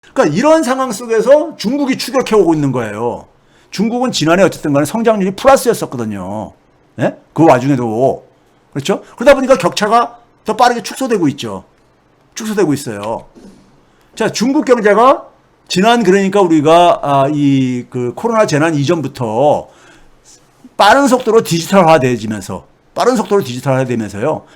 그러니까 이런 상황 속에서 중국이 추격해오고 있는 거예요. 중국은 지난해 어쨌든 간에 성장률이 플러스였었거든요. 예? 그 와중에도. 그렇죠? 그러다 보니까 격차가 더 빠르게 축소되고 있죠. 축소되고 있어요. 자, 중국 경제가 지난 그러니까 우리가 이 그 코로나 재난 이전부터 빠른 속도로 디지털화되면서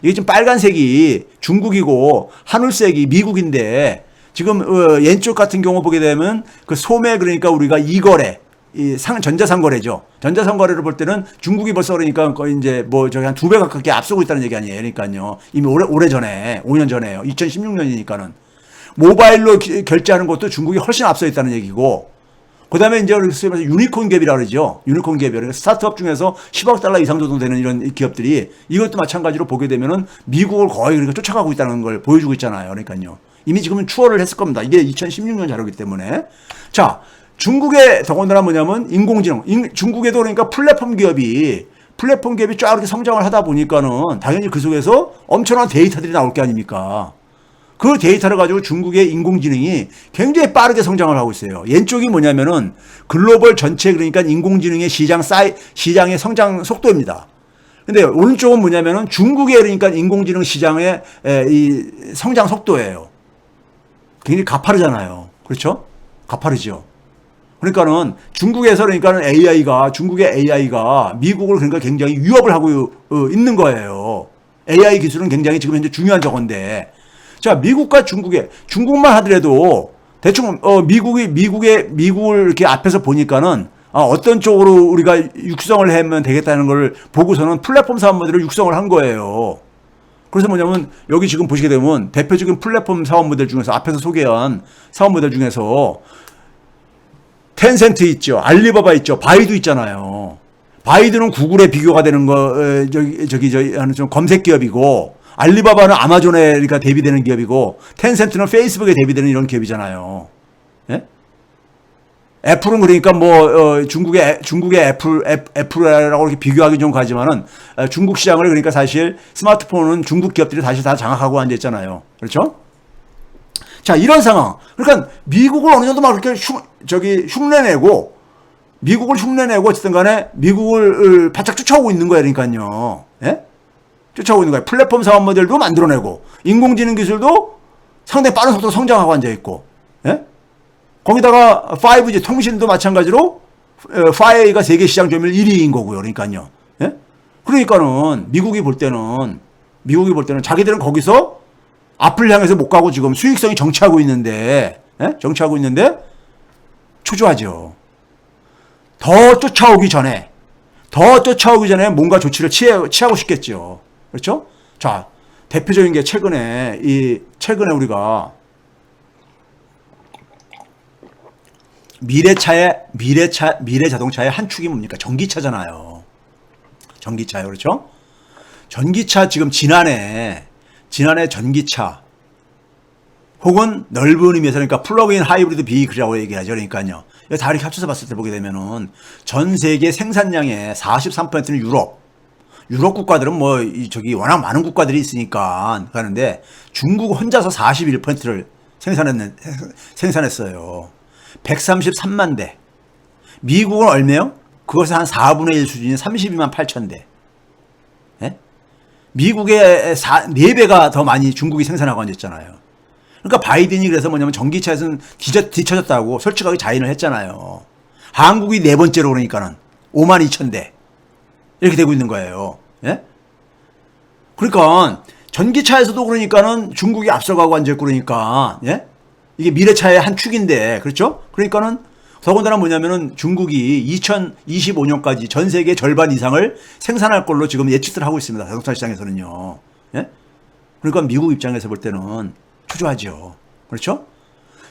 이게 지금 빨간색이 중국이고 하늘색이 미국인데 지금 왼쪽 같은 경우 보게 되면 그 소매 그러니까 우리가 이거래 전자상거래죠. 전자상거래를 볼 때는 중국이 벌써 그러니까 거의 이제 뭐 저기 한 2배 가깝게 앞서고 있다는 얘기 아니에요. 그러니까요. 이미 오래전에 5년 전에요. 2016년이니까는 모바일로 결제하는 것도 중국이 훨씬 앞서 있다는 얘기고 그다음에 이제 유니콘 갭이라 그러죠. 유니콘 갭이 그러니까 스타트업 중에서 10억 달러 이상 정도 되는 이런 기업들이 이것도 마찬가지로 보게 되면은 미국을 거의 그러니까 쫓아가고 있다는 걸 보여주고 있잖아요. 그러니까요. 이미 지금은 추월을 했을 겁니다. 이게 2016년 자료이기 때문에. 자, 중국의 더군다나 뭐냐면 인공지능. 중국에도 그러니까 플랫폼 기업이 쫙 이렇게 성장을 하다 보니까는 당연히 그 속에서 엄청난 데이터들이 나올 게 아닙니까? 그 데이터를 가지고 중국의 인공지능이 굉장히 빠르게 성장을 하고 있어요. 왼쪽이 뭐냐면은 글로벌 전체 그러니까 인공지능의 시장의 성장 속도입니다. 근데 오른쪽은 뭐냐면은 중국의 그러니까 인공지능 시장의 이 성장 속도예요. 굉장히 가파르잖아요. 그렇죠? 가파르죠. 그러니까는 중국에서 그러니까는 중국의 AI가 미국을 그러니까 굉장히 위협을 하고 있는 거예요. AI 기술은 굉장히 지금 현재 중요한 저건데. 자, 미국과 중국만 하더라도 대충 미국을 이렇게 앞에서 보니까는 어떤 쪽으로 우리가 육성을 하면 되겠다는 걸 보고서는 플랫폼 사업 모델을 육성을 한 거예요. 그래서 뭐냐면 여기 지금 보시게 되면 대표적인 플랫폼 사업 모델 중에서 앞에서 소개한 사업 모델 중에서 텐센트 있죠, 알리바바 있죠, 바이두 있잖아요. 바이두는 구글에 비교가 되는 하는 좀 검색 기업이고. 알리바바는 아마존에 그러니까 대비되는 기업이고 텐센트는 페이스북에 대비되는 이런 기업이잖아요. 예? 애플은 그러니까 뭐 중국의 애플이라고 이렇게 비교하기 좀 가지만은 중국 시장을 그러니까 사실 스마트폰은 중국 기업들이 다시 다 장악하고 앉아 있잖아요. 그렇죠? 자, 이런 상황. 그러니까 미국을 어느 정도 막 이렇게 흉내내고 어쨌든 간에 미국을 바짝 쫓아오고 있는 거예요. 그러니까요. 예? 쫓아오고 있는 거예요. 플랫폼 사업 모델도 만들어내고 인공지능 기술도 상당히 빠른 속도로 성장하고 앉아있고 예? 거기다가 5G 통신도 마찬가지로 5G가 세계 시장 점유율 1위인 거고요. 그러니까요. 예? 그러니까는 미국이 볼 때는 자기들은 거기서 앞을 향해서 못 가고 지금 수익성이 정치하고 있는데 초조하죠. 더 쫓아오기 전에 뭔가 조치를 취하고 싶겠죠. 그렇죠? 자, 대표적인 게 최근에 우리가 미래 자동차의 한 축이 뭡니까? 전기차잖아요. 전기차요. 그렇죠? 전기차 지금 지난해 전기차 혹은 넓은 의미에서 그러니까 플러그인 하이브리드 비클이라고 얘기하죠. 그러니까요. 다 이렇게 합쳐서 봤을 때 보게 되면은 전 세계 생산량의 43%는 유럽 국가들은 뭐 워낙 많은 국가들이 있으니까 하는데 중국 혼자서 41%를 생산했어요. 133만 대. 미국은 얼마요? 그것의 한 4분의 1 수준인 32만 8천 대. 예? 미국의 4배가 더 많이 중국이 생산하고 앉았잖아요. 그러니까 바이든이 그래서 뭐냐면 전기차에서는 뒤처졌다고 솔직하게 자인을 했잖아요. 한국이 네 번째로 그러니까는 5만 2천 대. 이렇게 되고 있는 거예요. 예? 그러니까 전기차에서도 그러니까는 중국이 앞서가고 앉아있고 그러니까 예? 이게 미래차의 한 축인데 그렇죠? 그러니까는 더군다나 뭐냐면은 중국이 2025년까지 전 세계 절반 이상을 생산할 걸로 지금 예측을 하고 있습니다. 자동차 시장에서는요. 예? 그러니까 미국 입장에서 볼 때는 초조하죠. 그렇죠?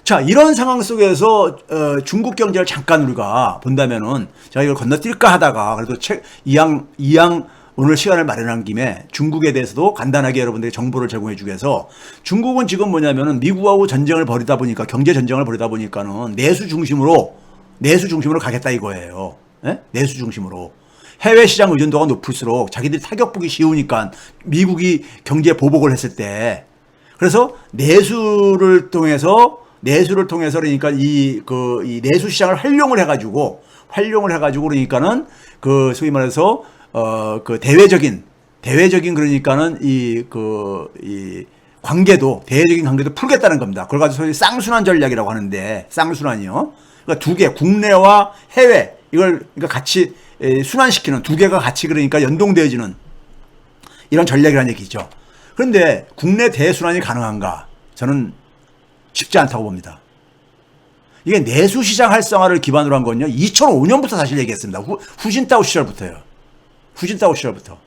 자, 이런 상황 속에서 중국 경제를 잠깐 우리가 본다면은 제가 이걸 건너뛸까 하다가 그래도 이왕 오늘 시간을 마련한 김에 중국에 대해서도 간단하게 여러분들에게 정보를 제공해 주기 위해서 중국은 지금 뭐냐면은 미국하고 전쟁을 벌이다 보니까 경제 전쟁을 벌이다 보니까는 내수 중심으로 가겠다 이거예요. 예? 내수 중심으로. 해외 시장 의존도가 높을수록 자기들이 타격 보기 쉬우니까 미국이 경제 보복을 했을 때 그래서 내수를 통해서 내수를 통해서 그러니까 이 내수 시장을 활용을 해가지고 그러니까는 그 소위 말해서 그 대외적인 그러니까는 이 관계도 대외적인 관계도 풀겠다는 겁니다. 그걸 가지고 소위 쌍순환 전략이라고 하는데 쌍순환이요. 그러니까 두 개, 국내와 해외 이걸 그러니까 같이 순환시키는 두 개가 같이 그러니까 연동되어지는 이런 전략이라는 얘기죠. 그런데 국내 대순환이 가능한가? 저는 쉽지 않다고 봅니다. 이게 내수시장 활성화를 기반으로 한 건요. 2005년부터 사실 얘기했습니다. 후진타오 시절부터요. 후진타오 시절부터.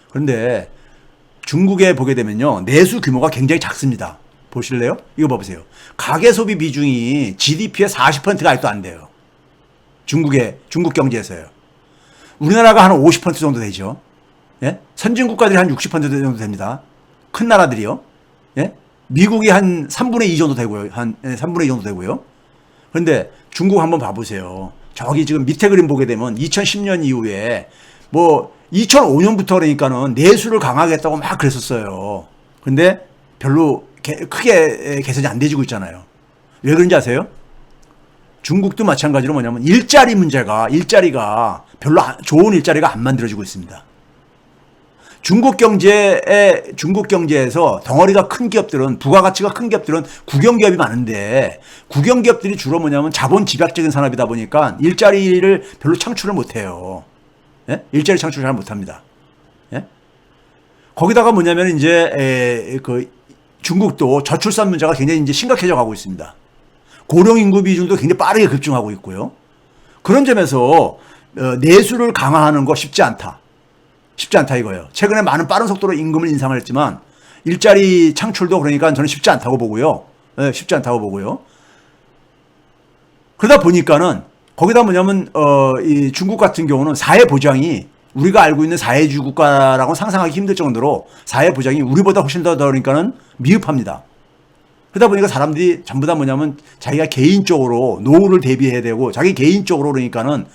그런데 중국에 보게 되면요. 내수 규모가 굉장히 작습니다. 보실래요? 이거 봐보세요. 가계소비 비중이 GDP의 40%가 아직도 안 돼요. 중국 경제에서요. 우리나라가 한 50% 정도 되죠. 예? 선진국가들이 한 60% 정도 됩니다. 큰 나라들이요. 예? 미국이 한 3분의 2 정도 되고요. 한 3분의 2 정도 되고요. 그런데 중국 한번 봐보세요. 저기 지금 밑에 그림 보게 되면 2010년 이후에 뭐 2005년부터 그러니까는 내수를 강화하겠다고 막 그랬었어요. 근데 별로 크게 개선이 안 돼지고 있잖아요. 왜 그런지 아세요? 중국도 마찬가지로 뭐냐면 일자리가 별로 좋은 일자리가 안 만들어지고 있습니다. 중국 경제에서 덩어리가 큰 기업들은 부가가치가 큰 기업들은 국영기업이 많은데 국영기업들이 주로 뭐냐면 자본 집약적인 산업이다 보니까 일자리를 별로 창출을 못해요. 예? 일자리 창출을 잘 못합니다. 예? 거기다가 뭐냐면 이제 그 중국도 저출산 문제가 굉장히 이제 심각해져 가고 있습니다. 고령 인구 비중도 굉장히 빠르게 급증하고 있고요. 그런 점에서 내수를 강화하는 거 쉽지 않다 이거예요. 최근에 많은 빠른 속도로 임금을 인상을 했지만 일자리 창출도 그러니까 저는 쉽지 않다고 보고요. 네, 쉽지 않다고 보고요. 그러다 보니까는 거기다 뭐냐면 이 중국 같은 경우는 사회 보장이 우리가 알고 있는 사회주의 국가라고 상상하기 힘들 정도로 사회 보장이 우리보다 훨씬 더 그러니까는 미흡합니다. 그러다 보니까 사람들이 전부 다 뭐냐면 자기가 개인적으로 노후를 대비해야 되고 자기 개인적으로 그러니까는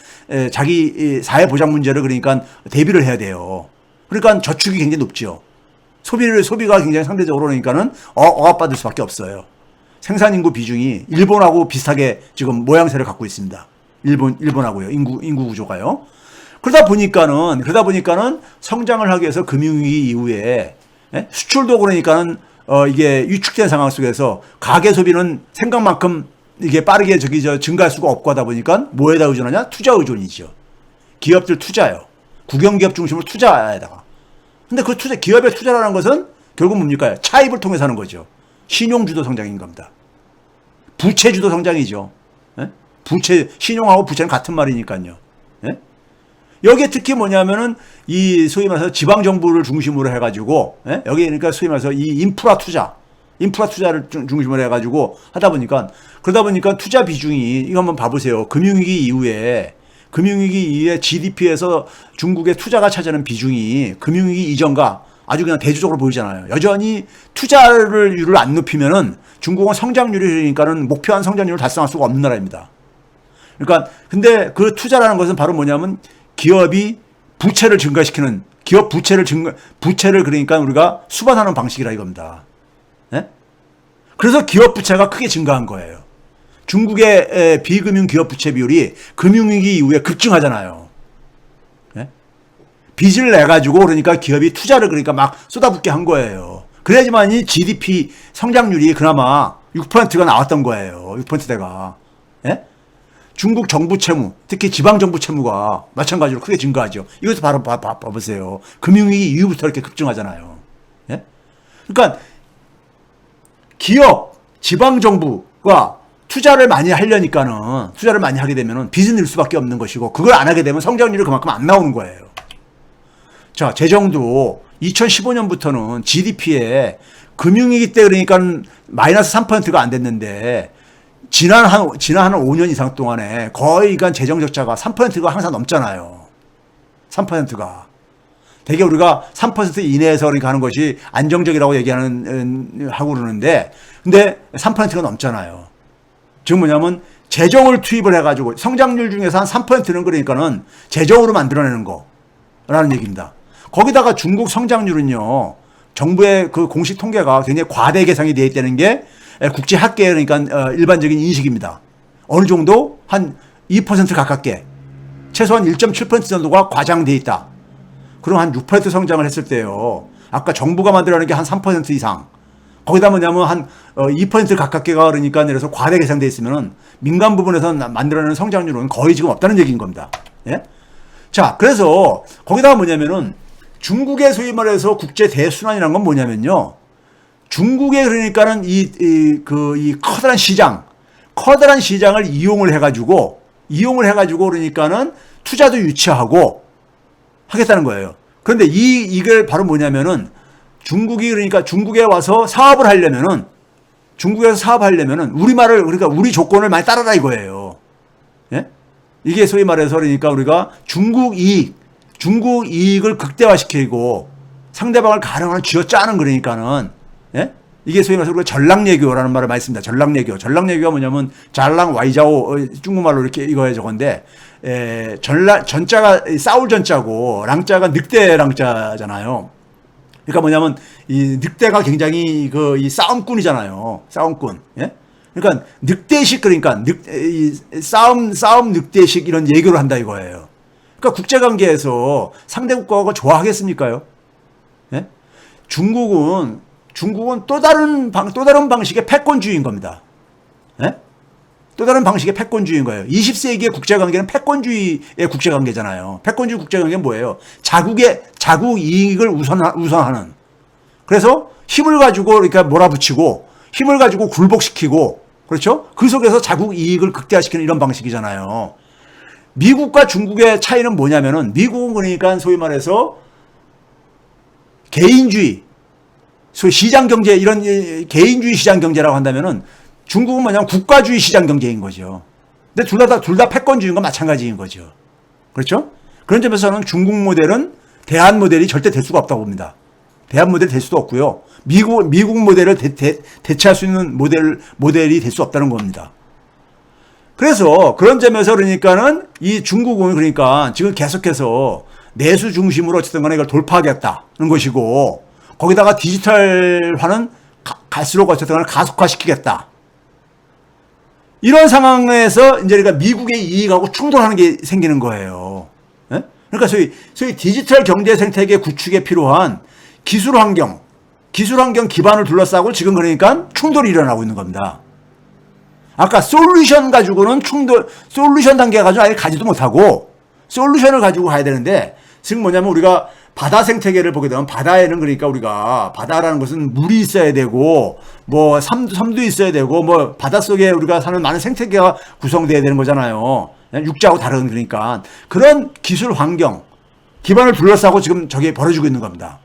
자기 사회 보장 문제를 그러니까 대비를 해야 돼요. 그러니까 저축이 굉장히 높죠. 소비가 굉장히 상대적으로 그러니까는 억압받을 수밖에 없어요. 생산 인구 비중이 일본하고 비슷하게 지금 모양새를 갖고 있습니다. 일본하고요. 인구 구조가요. 그러다 보니까는 성장을 하기 위해서 금융위기 이후에 수출도 그러니까는 이게 위축된 상황 속에서 가계 소비는 생각만큼 이게 빠르게 증가할 수가 없고 하다 보니까 뭐에다 의존하냐? 투자 의존이죠. 기업들 투자요. 국영기업 중심으로 투자에다가. 근데 그 기업의 투자라는 것은 결국 뭡니까? 차입을 통해서 하는 거죠. 신용주도 성장인 겁니다. 부채주도 성장이죠. 예? 신용하고 부채는 같은 말이니까요. 예? 여기에 특히 뭐냐면은 이 소위 말해서 지방정부를 중심으로 해가지고, 예? 여기 그러니까 소위 말해서 이 인프라 투자를 중심으로 해가지고 하다 보니까, 그러다 보니까 투자 비중이, 이거 한번 봐보세요. 금융위기 이후에 GDP에서 중국의 투자가 차지하는 비중이 금융위기 이전과 아주 그냥 대조적으로 보이잖아요. 여전히 투자율을 안 높이면은 중국은 성장률이니까는 목표한 성장률을 달성할 수가 없는 나라입니다. 그러니까 근데 그 투자라는 것은 바로 뭐냐면 기업이 부채를 증가시키는 부채를 그러니까 우리가 수반하는 방식이라 이겁니다. 네? 그래서 기업 부채가 크게 증가한 거예요. 중국의 비금융 기업 부채 비율이 금융위기 이후에 급증하잖아요. 네? 빚을 내가지고 그러니까 기업이 투자를 그러니까 막 쏟아붓게 한 거예요. 그래야지만 이 GDP 성장률이 그나마 6%가 나왔던 거예요. 6%대가. 예? 중국 정부 채무, 특히 지방정부 채무가 마찬가지로 크게 증가하죠. 이것도 바로 봐보세요. 금융위기 이후부터 이렇게 급증하잖아요. 예? 그러니까 기업, 지방정부가 투자를 많이 하게 되면은 빚을 낼 수밖에 없는 것이고, 그걸 안 하게 되면 성장률이 그만큼 안 나오는 거예요. 자, 재정도 2015년부터는 GDP에 금융위기 때 그러니까 마이너스 3%가 안 됐는데, 지난 한 5년 이상 동안에 거의 재정 적자가 3%가 항상 넘잖아요. 3%가. 되게 우리가 3% 이내에서 그러니까 하는 것이 안정적이라고 하고 그러는데, 근데 3%가 넘잖아요. 지금 뭐냐면 재정을 투입을 해가지고 성장률 중에서 한 3%는 그러니까는 재정으로 만들어내는 거라는 얘기입니다. 거기다가 중국 성장률은요, 정부의 그 공식 통계가 굉장히 과대 계상이 되어 있다는 게 국제 학계 그러니까 일반적인 인식입니다. 어느 정도 한 2% 가깝게 최소한 1.7% 정도가 과장돼 있다. 그럼 한 6% 성장을 했을 때요. 아까 정부가 만들어내는 게 한 3% 이상. 거기다 뭐냐면 한 2% 가깝게가 그러니까 그래서 과대 계산돼 있으면은 민간 부분에서 만들어내는 성장률은 거의 지금 없다는 얘기인 겁니다. 예? 자, 그래서 거기다가 뭐냐면은 중국의 소위 말해서 국제 대순환이라는 건 뭐냐면요. 중국에 그러니까는 이 커다란 시장을 이용을 해가지고 그러니까는 투자도 유치하고 하겠다는 거예요. 그런데 이걸 바로 뭐냐면은 그러니까 중국에 와서 사업을 하려면은 그러니까 우리 조건을 많이 따라라 이거예요. 예? 이게 소위 말해서 그러니까 우리가 중국 이익을 극대화시키고 상대방을 가능한 쥐어짜는 그러니까는 예? 이게 소위 말해서 우리가 전략내교라는 말을 많이 씁니다. 전략내교가 뭐냐면 잘랑 와이자오 중국말로 이렇게 이거에 저건데 전자가 싸울 전자고 랑자가 늑대 랑자잖아요. 그러니까 뭐냐면 이 늑대가 굉장히 이 싸움꾼이잖아요. 싸움꾼. 예? 그러니까 늑대식 그러니까 싸움 늑대식 이런 얘기를 한다 이거예요. 그러니까 국제관계에서 상대 국가가 좋아하겠습니까요? 예? 중국은 또 다른 방식의 패권주의인 겁니다. 예? 또 다른 방식의 패권주의인 거예요. 20세기의 국제관계는 패권주의의 국제관계잖아요. 패권주의 국제관계는 뭐예요? 자국 이익을 우선하는. 그래서 힘을 가지고 그러니까 몰아붙이고 힘을 가지고 굴복시키고 그렇죠? 그 속에서 자국 이익을 극대화시키는 이런 방식이잖아요. 미국과 중국의 차이는 뭐냐면은 미국은 그러니까 소위 말해서 개인주의, 소위 시장경제 이런 개인주의 시장경제라고 한다면은 중국은 뭐냐면 국가주의 시장경제인 거죠. 근데 둘 다 패권주의인 건 마찬가지인 거죠. 그렇죠? 그런 점에서는 중국 모델은 대한 모델이 절대 될 수가 없다고 봅니다. 대한 모델이 될 수도 없고요. 미국 모델을 대체할 수 있는 모델이 될 수 없다는 겁니다. 그래서 그런 점에서 그러니까는 이 중국은 그러니까 지금 계속해서 내수 중심으로 어쨌든 간에 이걸 돌파하겠다는 것이고 거기다가 디지털화는 갈수록 어쨌든 간에 가속화시키겠다. 이런 상황에서 이제 그러니까 미국의 이익하고 충돌하는 게 생기는 거예요. 예? 그러니까 소위 디지털 경제 생태계 구축에 필요한 기술 환경 기반을 둘러싸고 지금 그러니까 충돌이 일어나고 있는 겁니다. 아까 솔루션 가지고는 솔루션 단계 가지고 아예 가지도 못하고 솔루션을 가지고 가야 되는데 지금 뭐냐면 우리가 바다 생태계를 보게 되면 바다에는 그러니까 우리가 바다라는 것은 물이 있어야 되고 뭐 섬도 있어야 되고 뭐 바닷속에 우리가 사는 많은 생태계가 구성돼야 되는 거잖아요. 육지하고 다른 그러니까 그런 기술 환경 기반을 둘러싸고 지금 저게 벌어지고 있는 겁니다.